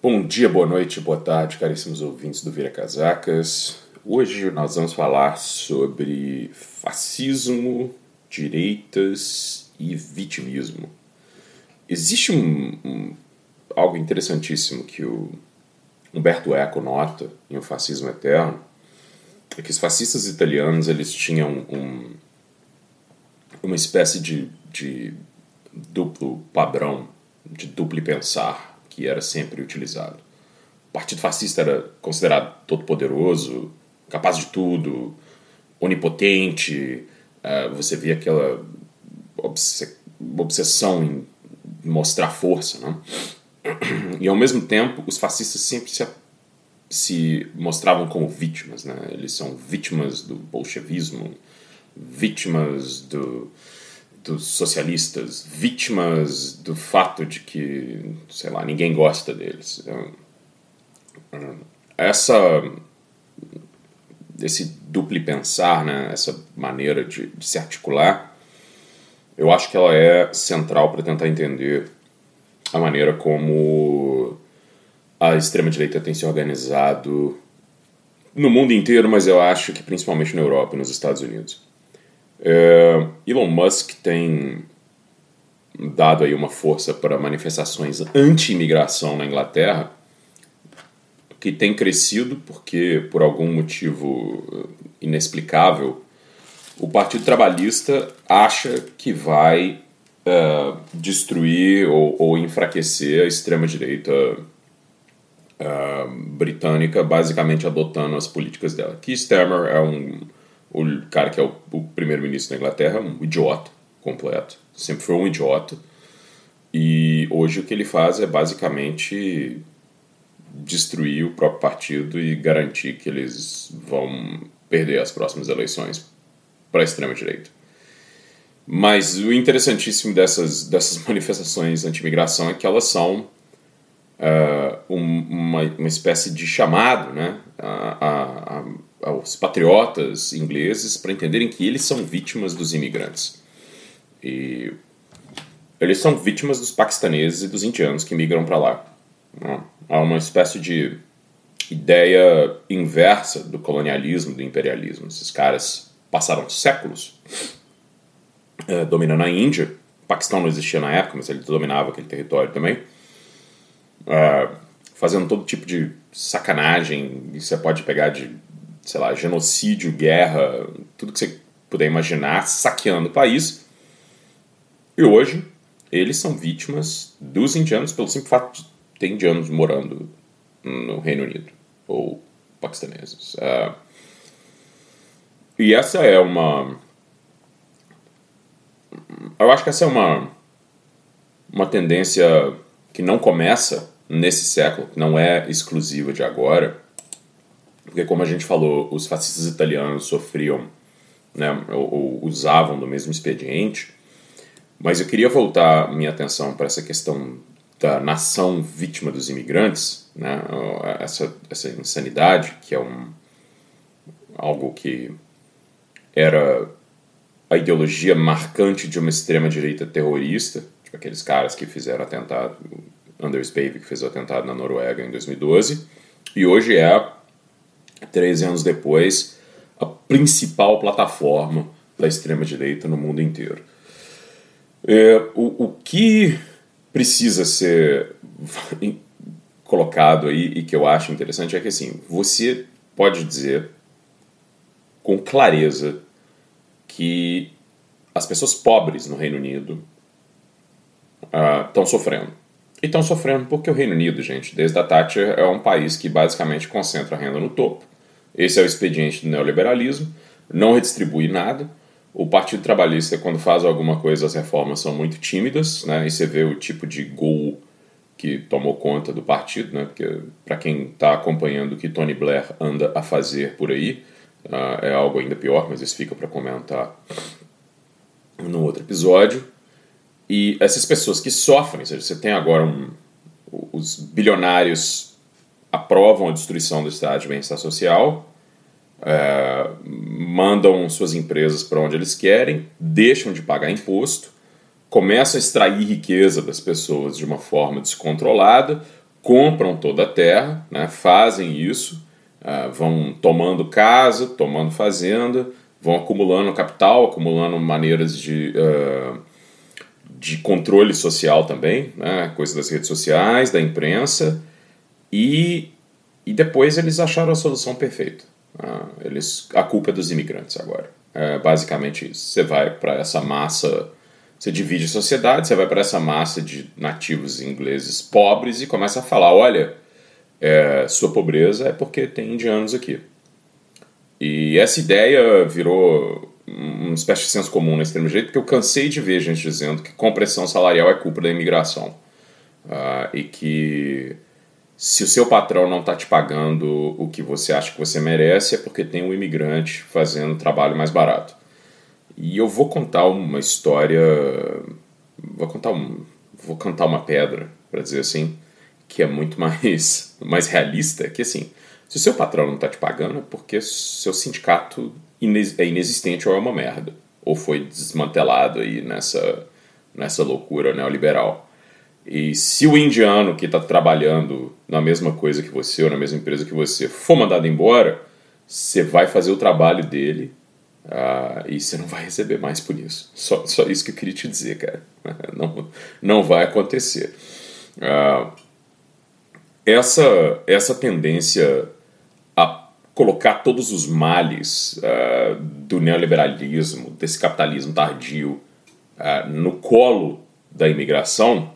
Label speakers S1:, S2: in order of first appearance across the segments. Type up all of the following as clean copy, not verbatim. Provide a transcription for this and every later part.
S1: Bom dia, boa noite, boa tarde, caríssimos ouvintes do Vira Casacas. Hoje nós vamos falar sobre fascismo, direitas e vitimismo. Existe algo interessantíssimo que o Umberto Eco nota em O Fascismo Eterno, é que os fascistas italianos eles tinham uma espécie de duplo padrão, de duplo pensar, que era sempre utilizado. O Partido Fascista era considerado todo-poderoso, capaz de tudo, onipotente. Você via aquela obsessão em mostrar força, né? E ao mesmo tempo, os fascistas sempre se mostravam como vítimas, né? Eles são vítimas do bolchevismo, vítimas dos socialistas, vítimas do fato de que, sei lá, ninguém gosta deles. Esse duplo pensar, né, essa maneira de se articular, eu acho que ela é central para tentar entender a maneira como a extrema-direita tem se organizado no mundo inteiro, mas eu acho que principalmente na Europa e nos Estados Unidos. Elon Musk tem dado aí uma força para manifestações anti-imigração na Inglaterra, que tem crescido porque, por algum motivo inexplicável, o Partido Trabalhista acha que vai destruir ou enfraquecer a extrema-direita britânica, basicamente adotando as políticas dela. Keir Starmer é o cara que é o primeiro-ministro da Inglaterra, um idiota completo, sempre foi um idiota, e hoje o que ele faz é basicamente destruir o próprio partido e garantir que eles vão perder as próximas eleições para a extrema-direita. Mas o interessantíssimo dessas manifestações anti-imigração é que elas são uma espécie de chamado, né, aos patriotas ingleses para entenderem que eles são vítimas dos imigrantes. E eles são vítimas dos paquistaneses e dos indianos que migram para lá. Há uma espécie de ideia inversa do colonialismo, do imperialismo. Esses caras passaram séculos dominando a Índia. O Paquistão não existia na época, mas ele dominava aquele território também. Fazendo todo tipo de sacanagem, e você pode pegar de, sei lá, genocídio, guerra, tudo que você puder imaginar, saqueando o país. E hoje, eles são vítimas dos indianos pelo simples fato de ter indianos morando no Reino Unido, ou paquistaneses. E essa é eu acho que essa é uma tendência que não começa nesse século, que não é exclusiva de agora, porque, como a gente falou, os fascistas italianos sofriam, né, ou usavam do mesmo expediente, mas eu queria voltar minha atenção para essa questão da nação vítima dos imigrantes, né, essa insanidade, que é algo que era a ideologia marcante de uma extrema-direita terrorista, tipo aqueles caras que fizeram atentado, Anders Breivik, que fez o atentado na Noruega em 2012, e hoje é, 13 anos depois, a principal plataforma da extrema-direita no mundo inteiro. O que precisa ser colocado aí, e que eu acho interessante, é que assim, você pode dizer com clareza que as pessoas pobres no Reino Unido estão sofrendo. E estão sofrendo porque o Reino Unido, gente, desde a Thatcher, é um país que basicamente concentra a renda no topo. Esse é o expediente do neoliberalismo, não redistribui nada. O Partido Trabalhista, quando faz alguma coisa, as reformas são muito tímidas, né? E você vê o tipo de gol que tomou conta do partido, né? Porque, para quem está acompanhando o que Tony Blair anda a fazer por aí, é algo ainda pior, mas isso fica para comentar no outro episódio. E essas pessoas que sofrem, ou seja, você tem agora os bilionários aprovam a destruição do estado de bem-estar social, mandam suas empresas para onde eles querem, deixam de pagar imposto, começam a extrair riqueza das pessoas de uma forma descontrolada, compram toda a terra, né, fazem isso, vão tomando casa, tomando fazenda, vão acumulando capital, acumulando maneiras de controle social também, né, coisa das redes sociais, da imprensa, e depois eles acharam a solução perfeita. A culpa é dos imigrantes agora. É basicamente isso. Você vai para essa massa, você divide a sociedade, você vai para essa massa de nativos ingleses pobres e começa a falar, olha, sua pobreza é porque tem indianos aqui. E essa ideia virou uma espécie de senso comum na extrema-direita, porque eu cansei de ver gente dizendo que compressão salarial é culpa da imigração. E que se o seu patrão não está te pagando o que você acha que você merece, é porque tem um imigrante fazendo trabalho mais barato. E eu vou contar uma história, vou cantar uma pedra, para dizer assim, que é muito mais realista, que assim, se o seu patrão não está te pagando, é porque seu sindicato é inexistente ou é uma merda, ou foi desmantelado aí nessa loucura neoliberal. E se o indiano que está trabalhando na mesma coisa que você ou na mesma empresa que você for mandado embora, você vai fazer o trabalho dele e você não vai receber mais por isso. Só isso que eu queria te dizer, cara. Não vai acontecer. Essa tendência a colocar todos os males do neoliberalismo, desse capitalismo tardio, no colo da imigração,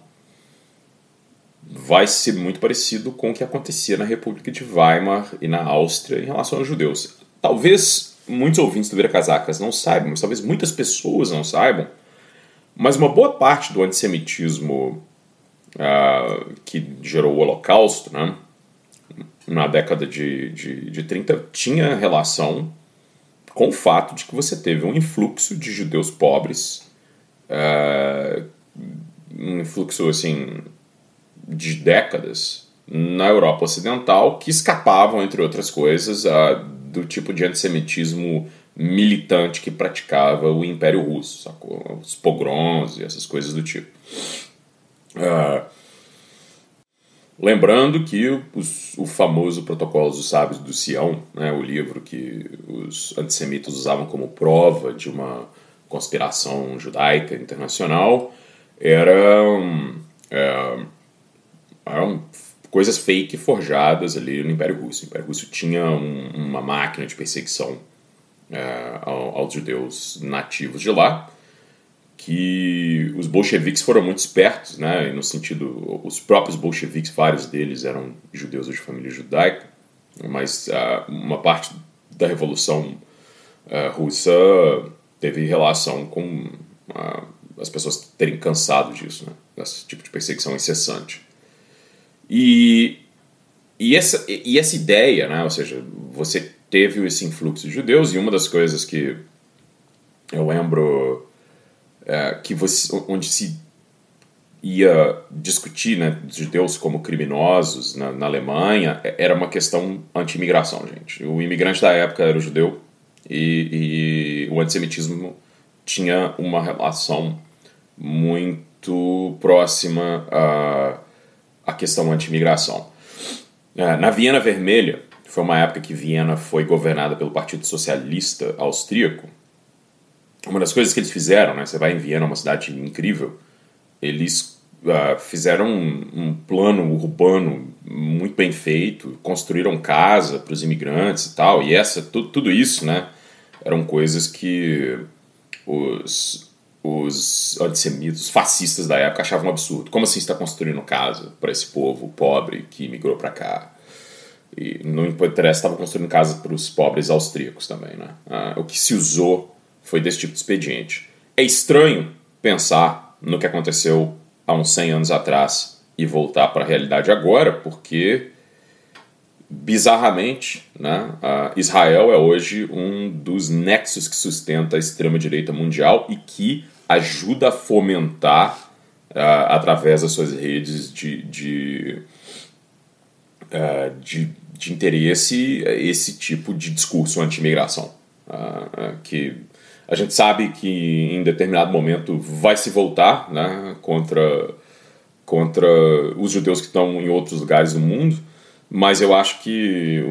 S1: vai ser muito parecido com o que acontecia na República de Weimar e na Áustria em relação aos judeus. Talvez muitos ouvintes do Vira Casacas não saibam, mas talvez muitas pessoas não saibam, mas uma boa parte do antissemitismo que gerou o Holocausto, né, na década de 30, tinha relação com o fato de que você teve um influxo de judeus pobres, um influxo assim de décadas na Europa Ocidental que escapavam, entre outras coisas, do tipo de antissemitismo militante que praticava o Império Russo, sacou? Os pogroms e essas coisas do tipo. Lembrando que o famoso Protocolo dos Sábios do Sião, né, o livro que os antissemitas usavam como prova de uma conspiração judaica internacional, eram coisas fake forjadas ali no Império Russo. O Império Russo tinha uma máquina de perseguição aos judeus nativos de lá, que os bolcheviques foram muito espertos, né, no sentido, os próprios bolcheviques, vários deles eram judeus ou de família judaica, mas uma parte da Revolução Russa teve relação com as pessoas terem cansado disso, né, desse tipo de perseguição incessante. E essa ideia, né, ou seja, você teve esse influxo de judeus, e uma das coisas que eu lembro onde se ia discutir, né, judeus como criminosos na Alemanha, era uma questão anti-imigração, gente. O imigrante da época era o judeu e o antissemitismo tinha uma relação muito próxima à questão anti-imigração. Na Viena Vermelha, foi uma época que Viena foi governada pelo Partido Socialista Austríaco. Uma das coisas que eles fizeram, né, você vai em Viena, uma cidade incrível, eles fizeram um plano urbano muito bem feito, construíram casa para os imigrantes e tal, e tudo isso, né, eram coisas que os antissemitas, os fascistas da época achavam um absurdo. Como assim você está construindo casa para esse povo pobre que imigrou para cá? E não interessa, estava construindo casa para os pobres austríacos também, né? O que se usou foi desse tipo de expediente. É estranho pensar no que aconteceu há uns 100 anos atrás e voltar para a realidade agora, porque, bizarramente, né, Israel é hoje um dos nexos que sustenta a extrema-direita mundial e que ajuda a fomentar, através das suas redes de interesse, esse tipo de discurso anti-imigração. Que a gente sabe que em determinado momento vai se voltar, né, contra contra os judeus que estão em outros lugares do mundo, mas eu acho que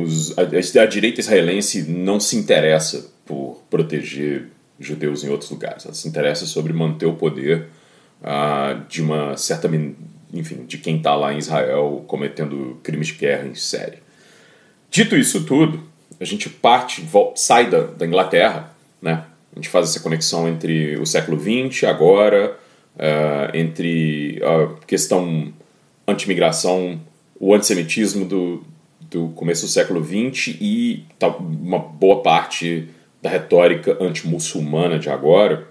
S1: a direita israelense não se interessa por proteger judeus em outros lugares. Ela se interessa sobre manter o poder de uma certa, enfim, de quem está lá em Israel cometendo crimes de guerra em série. Dito isso tudo, a gente sai da Inglaterra, né? A gente faz essa conexão entre o século XX, agora, entre a questão anti-imigração, o antissemitismo do começo do século XX e uma boa parte da retórica anti-muçulmana de agora.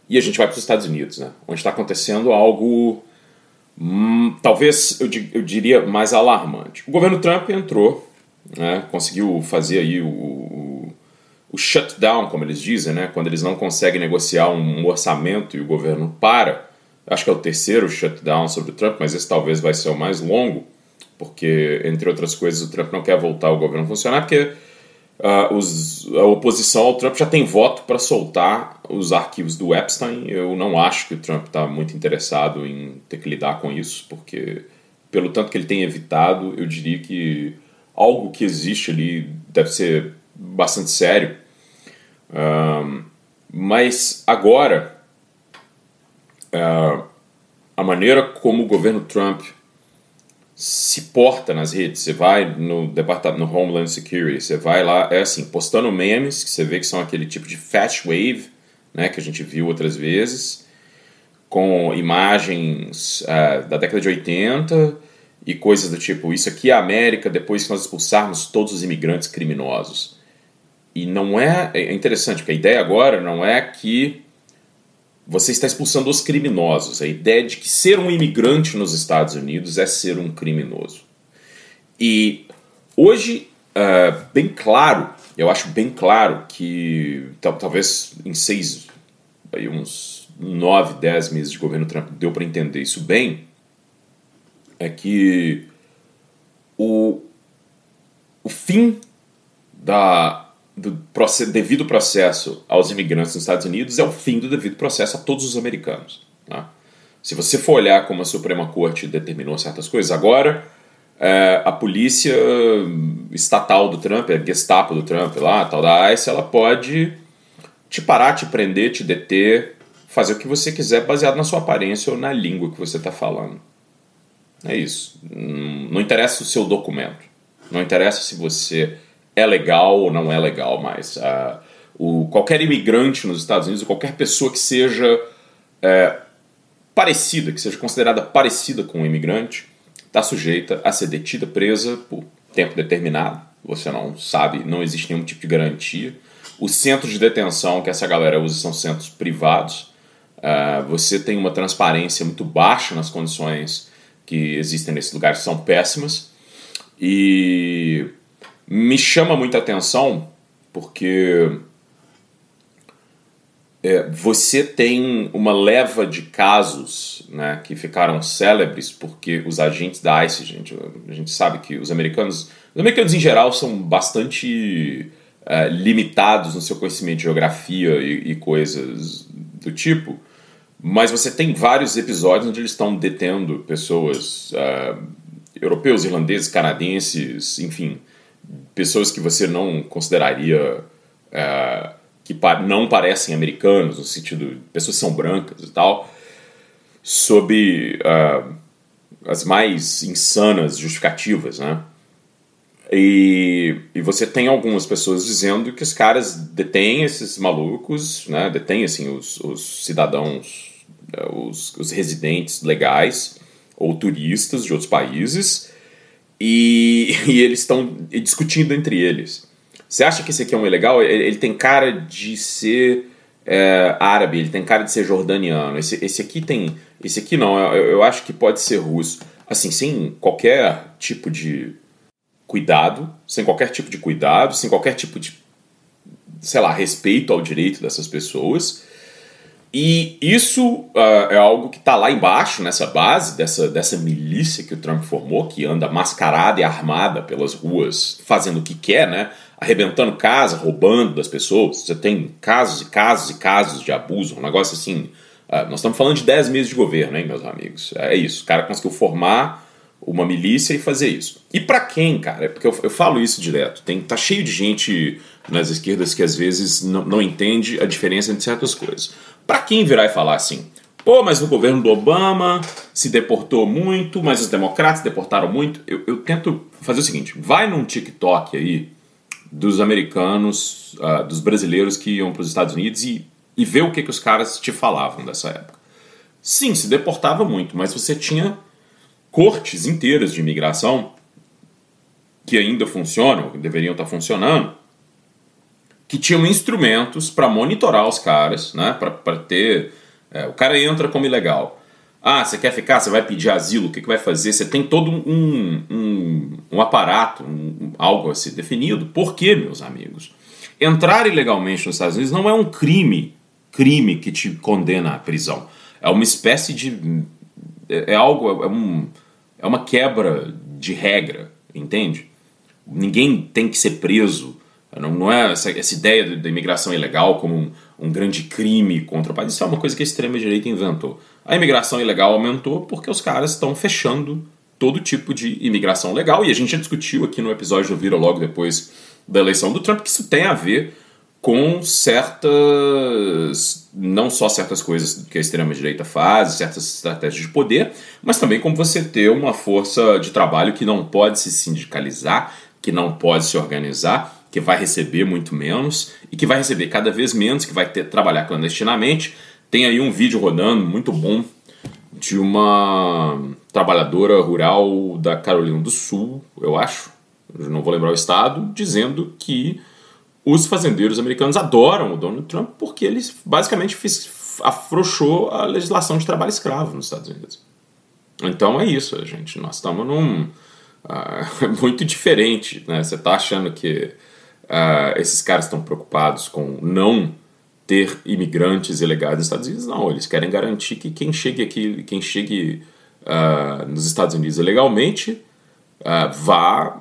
S1: E a gente vai para os Estados Unidos, né? Onde está acontecendo algo, talvez eu diria, mais alarmante. O governo Trump entrou, né? Conseguiu fazer aí o shutdown, como eles dizem, né? Quando eles não conseguem negociar um orçamento e o governo para. Acho que é o terceiro shutdown sobre o Trump, mas esse talvez vai ser o mais longo, porque, entre outras coisas, o Trump não quer voltar ao governo funcionar, porque a oposição ao Trump já tem voto para soltar os arquivos do Epstein. Eu não acho que o Trump está muito interessado em ter que lidar com isso, porque, pelo tanto que ele tem evitado, eu diria que algo que existe ali deve ser bastante sério. Mas agora, a maneira como o governo Trump se porta nas redes, você vai no departamento, no Homeland Security, você vai lá, assim, postando memes, que você vê que são aquele tipo de fast wave, né, que a gente viu outras vezes, com imagens da década de 80 e coisas do tipo, isso aqui é a América depois que nós expulsarmos todos os imigrantes criminosos. E não é interessante, porque a ideia agora não é que você está expulsando os criminosos. A ideia de que ser um imigrante nos Estados Unidos é ser um criminoso. E hoje, bem claro, eu acho bem claro que talvez em uns 9, 10 meses de governo Trump deu para entender isso bem, é que o fim do devido processo aos imigrantes nos Estados Unidos é o fim do devido processo a todos os americanos. Tá? Se você for olhar como a Suprema Corte determinou certas coisas, agora a polícia estatal do Trump, a Gestapo do Trump, lá, tal da ICE, ela pode te parar, te prender, te deter, fazer o que você quiser baseado na sua aparência ou na língua que você está falando. É isso. Não interessa o seu documento. Não interessa se você é legal ou não é legal mais. Qualquer imigrante nos Estados Unidos, qualquer pessoa que seja parecida, que seja considerada parecida com um imigrante, está sujeita a ser detida, presa por tempo determinado. Você não sabe, não existe nenhum tipo de garantia. Os centros de detenção que essa galera usa são centros privados. Você tem uma transparência muito baixa nas condições que existem nesses lugares, que são péssimas. E me chama muita atenção porque você tem uma leva de casos, né, que ficaram célebres porque os agentes da ICE, a gente sabe que os americanos em geral são bastante limitados no seu conhecimento de geografia e coisas do tipo, mas você tem vários episódios onde eles estão detendo pessoas, europeus, irlandeses, canadenses, enfim, pessoas que você não consideraria que não parecem americanos, no sentido de pessoas que são brancas e tal, sob as mais insanas justificativas, né? E você tem algumas pessoas dizendo que os caras detêm esses malucos, né? Detêm assim, os cidadãos, os residentes legais ou turistas de outros países, e eles estão discutindo entre eles. Você acha que esse aqui é um ilegal? Ele tem cara de ser árabe, ele tem cara de ser jordaniano. Esse aqui não, eu acho que pode ser russo. Assim, sem qualquer tipo de cuidado, sem qualquer tipo de, sei lá, respeito ao direito dessas pessoas. E isso é algo que está lá embaixo, nessa base, dessa milícia que o Trump formou, que anda mascarada e armada pelas ruas, fazendo o que quer, né? Arrebentando casa, roubando das pessoas. Você tem casos e casos e casos de abuso, um negócio assim Nós estamos falando de 10 meses de governo, hein, meus amigos? É isso, o cara conseguiu formar uma milícia e fazer isso. E pra quem, cara? Porque eu falo isso direto. Tá cheio de gente nas esquerdas que às vezes não entende a diferença entre certas coisas. Pra quem virar e falar assim, pô, mas no governo do Obama se deportou muito, mas os democratas deportaram muito, eu tento fazer o seguinte, vai num TikTok aí dos americanos, dos brasileiros que iam para os Estados Unidos e vê o que os caras te falavam dessa época. Sim, se deportava muito, mas você tinha cortes inteiras de imigração que ainda funcionam, que deveriam estar funcionando, que tinham instrumentos para monitorar os caras, né, para ter... o cara entra como ilegal. Você quer ficar? Você vai pedir asilo? O que vai fazer? Você tem todo um aparato, algo a ser definido. Por quê, meus amigos? Entrar ilegalmente nos Estados Unidos não é um crime que te condena à prisão. É uma espécie de... É uma quebra de regra, entende? Ninguém tem que ser preso. Não é essa ideia da imigração ilegal como um grande crime contra o país. Isso é uma coisa que a extrema-direita inventou. A imigração ilegal aumentou porque os caras estão fechando todo tipo de imigração legal. E a gente já discutiu aqui no episódio do Vira logo depois da eleição do Trump que isso tem a ver com certas... não só certas coisas que a extrema-direita faz, certas estratégias de poder, mas também como você ter uma força de trabalho que não pode se sindicalizar, que não pode se organizar, que vai receber muito menos e que vai receber cada vez menos, que vai trabalhar clandestinamente. Tem aí um vídeo rodando muito bom de uma trabalhadora rural da Carolina do Sul, eu acho, eu não vou lembrar o estado, dizendo que os fazendeiros americanos adoram o Donald Trump porque ele basicamente afrouxou a legislação de trabalho escravo nos Estados Unidos. Então é isso, gente. Nós estamos num... muito diferente, né? Você está achando que esses caras estão preocupados com não ter imigrantes ilegais nos Estados Unidos? Não, eles querem garantir que quem chegue nos Estados Unidos ilegalmente vá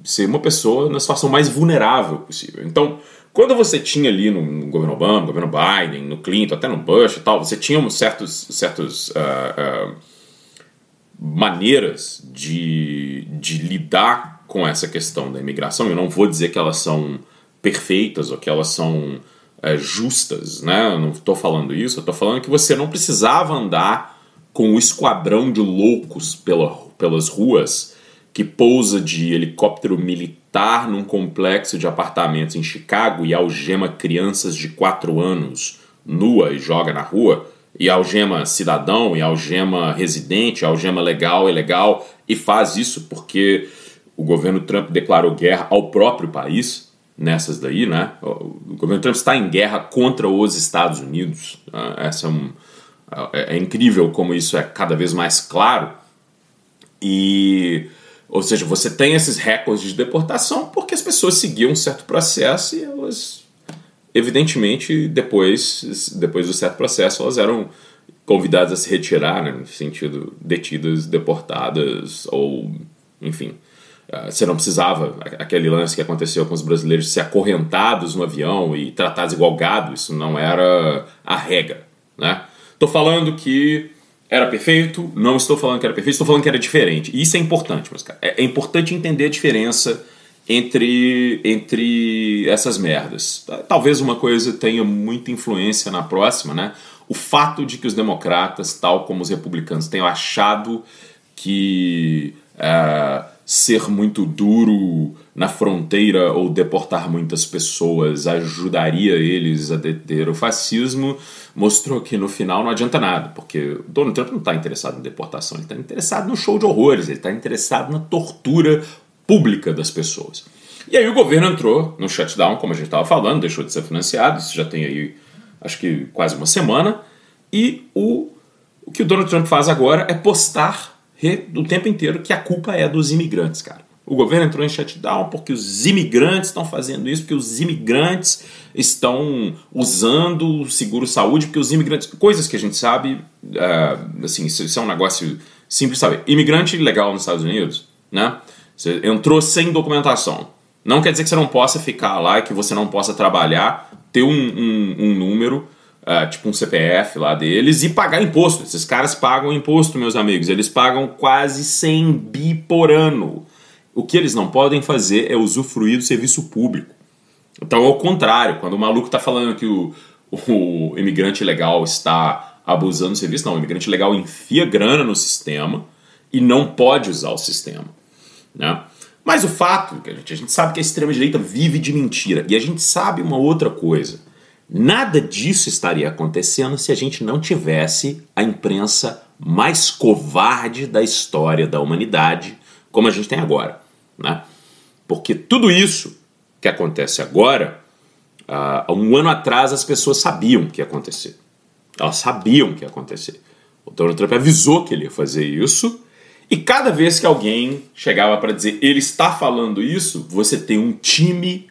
S1: ser uma pessoa na situação mais vulnerável possível. Então, quando você tinha ali no governo Obama, no governo Biden, no Clinton, até no Bush e tal, você tinha certos maneiras de lidar com essa questão da imigração. Eu não vou dizer que elas são perfeitas ou que elas são justas, né? Eu não estou falando isso, eu estou falando que você não precisava andar com o esquadrão de loucos pelas ruas que pousa de helicóptero militar num complexo de apartamentos em Chicago e algema crianças de 4 anos nua e joga na rua, e algema cidadão, e algema residente, algema legal, ilegal, e faz isso porque o governo Trump declarou guerra ao próprio país, nessas daí, né? O governo Trump está em guerra contra os Estados Unidos. É incrível como isso é cada vez mais claro. Ou seja, você tem esses recordes de deportação porque as pessoas seguiam um certo processo e elas, evidentemente, depois do certo processo, elas eram convidadas a se retirar, né, no sentido, detidas, deportadas, ou, enfim, você não precisava, aquele lance que aconteceu com os brasileiros, ser acorrentados no avião e tratados igual gado, isso não era a regra, né? Estou falando que era perfeito, não estou falando que era perfeito, estou falando que era diferente. E isso é importante, meus caras. É importante entender a diferença entre essas merdas. Talvez uma coisa tenha muita influência na próxima, né? O fato de que os democratas, tal como os republicanos, tenham achado que ser muito duro na fronteira ou deportar muitas pessoas ajudaria eles a deter o fascismo, mostrou que no final não adianta nada, porque o Donald Trump não está interessado em deportação, ele está interessado no show de horrores, ele está interessado na tortura pública das pessoas. E aí o governo entrou no shutdown, como a gente estava falando, deixou de ser financiado, isso já tem aí, acho que quase uma semana, e o que o Donald Trump faz agora é postar o tempo inteiro que a culpa é dos imigrantes, cara. O governo entrou em shutdown porque os imigrantes estão fazendo isso, porque os imigrantes estão usando o seguro-saúde, porque os imigrantes... Coisas que a gente sabe, assim, isso é um negócio simples de saber. Imigrante ilegal nos Estados Unidos, né? Você entrou sem documentação. Não quer dizer que você não possa ficar lá e que você não possa trabalhar, ter um número tipo um CPF lá deles, e pagar imposto. Esses caras pagam imposto, meus amigos. Eles pagam quase 100 bi por ano. O que eles não podem fazer é usufruir do serviço público. Então, ao contrário, quando o maluco está falando que o imigrante legal está abusando do serviço, não, o imigrante legal enfia grana no sistema e não pode usar o sistema, né? Mas o fato, que a gente sabe que a extrema-direita vive de mentira. E a gente sabe uma outra coisa. Nada disso estaria acontecendo se a gente não tivesse a imprensa mais covarde da história da humanidade, como a gente tem agora, né? Porque tudo isso que acontece agora, há um ano atrás as pessoas sabiam que ia acontecer. Elas sabiam que ia acontecer. O Donald Trump avisou que ele ia fazer isso, e cada vez que alguém chegava para dizer ele está falando isso, você tem um time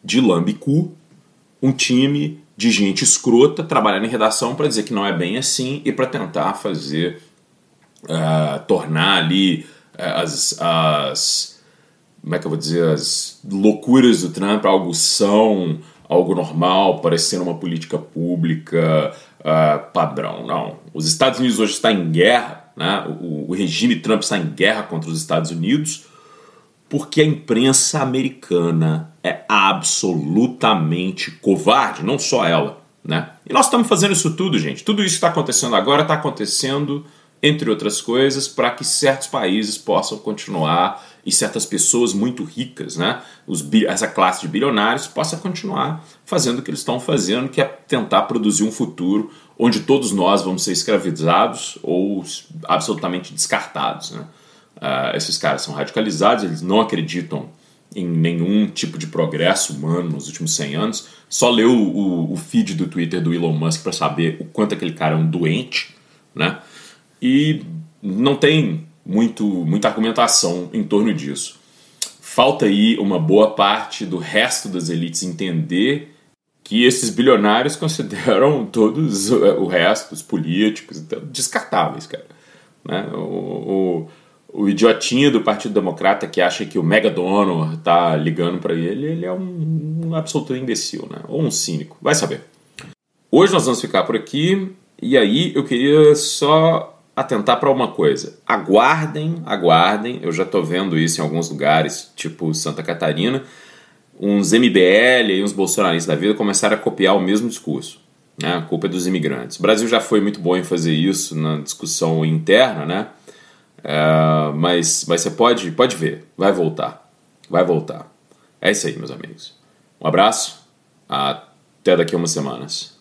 S1: de lambicu, um time de gente escrota trabalhando em redação para dizer que não é bem assim e para tentar fazer, tornar ali como é que eu vou dizer, as loucuras do Trump algo são, algo normal, parecendo uma política pública padrão. Não. Os Estados Unidos hoje estão em guerra, né? O regime Trump está em guerra contra os Estados Unidos porque a imprensa americana é absolutamente covarde, não só ela, né? E nós estamos fazendo isso tudo, gente. Tudo isso que está acontecendo agora está acontecendo, entre outras coisas, para que certos países possam continuar e certas pessoas muito ricas, né? Essa classe de bilionários possa continuar fazendo o que eles estão fazendo, que é tentar produzir um futuro onde todos nós vamos ser escravizados ou absolutamente descartados, né? Esses caras são radicalizados, eles não acreditam em nenhum tipo de progresso humano nos últimos 100 anos. Só leu o feed do Twitter do Elon Musk para saber o quanto aquele cara é um doente, né? E não tem muita argumentação em torno disso. Falta aí uma boa parte do resto das elites entender que esses bilionários consideram todos o resto, os políticos, descartáveis, cara. Né? O idiotinho do Partido Democrata que acha que o mega dono tá ligando para ele é um absoluto imbecil, né? Ou um cínico, vai saber. Hoje nós vamos ficar por aqui, e aí eu queria só atentar para uma coisa. Aguardem, eu já tô vendo isso em alguns lugares, tipo Santa Catarina, uns MBL e uns bolsonaristas da vida começaram a copiar o mesmo discurso, né? A culpa é dos imigrantes. O Brasil já foi muito bom em fazer isso na discussão interna, né? Mas você pode ver, vai voltar. É isso aí, meus amigos. Um abraço, até daqui a umas semanas.